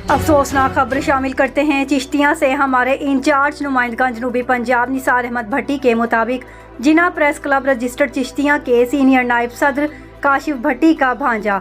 अफसोसनाक खबर शामिल करते हैं चिश्तियां से। हमारे इंचार्ज नुमाइंदगान जनूबी पंजाब निसार अहमद भट्टी के मुताबिक जिना प्रेस क्लब रजिस्टर्ड चिश्तियां के सीनियर नाइब सदर काशिफ भट्टी का भांजा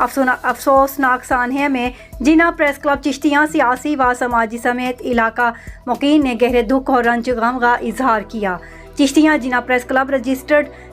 अफसोसनाक सानहे में जिना प्रेस क्लब चिश्तियां सियासी व समाजी समेत इलाका मुकीन ने गहरे दुख और रंज गम का इजहार किया। Chishtian Jinnah press club registered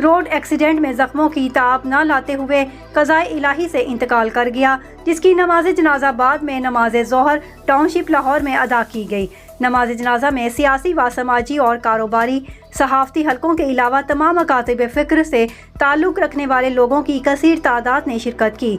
road accident में जख्मों की ताब न लाते हुए कज़ाए इलाही से इंतकाल कर गया, जिसकी नमाज जनाजा बाद में नमाज ज़ोहर टाउनशिप लाहौर में अदा की गई। नमाज जनाजा में सियासी व समाजी और कारोबारी सहाफ़ती हलकों के अलावा तमाम मकातिब फ़िक्र से ताल्लुक़ रखने वाले लोगों की कसीर तादाद ने शिरकत की।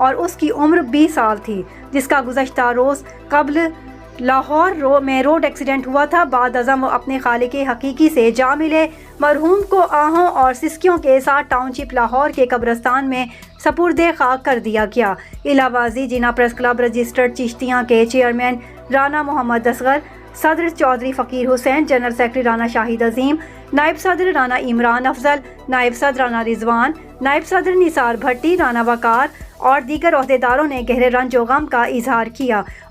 और उसकी उम्र 20 साल थी, जिसका गुज़श्ता रोज़ कबल लाहौर में रोड एक्सीडेंट हुआ था। बाद अज़म अपने खालिक़े हकीकी से जा मिले। मरहूम को आहों और सिस्कियों के साथ टाउनशिप लाहौर के कब्रिस्तान में सपुर्दे खाक कर दिया गया। इलावाजी जिना प्रेस क्लब रजिस्टर्ड चिश्तियां के चेयरमैन राना मोहम्मद असगर, सदर चौधरी फ़कीर हुसैन, जनरल सेक्रेटरी राना शाहिद अजीम, नायब सदर राना इमरान अफजल, नायब सदर राना रिजवान, नायब सदर निसार भट्टी, राना वकार और दीगर ओहदेदारों ने गहरे रंज व गम का इजहार किया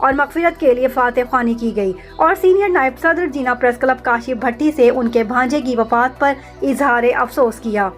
और मग़फ़िरत के लिए फातिह ख़्वानी की गई और सीनियर नायब सदर जिना प्रेस क्लब काशिफ भट्टी से उनके भांजे की वफ़ात पर इजहार अफसोस किया।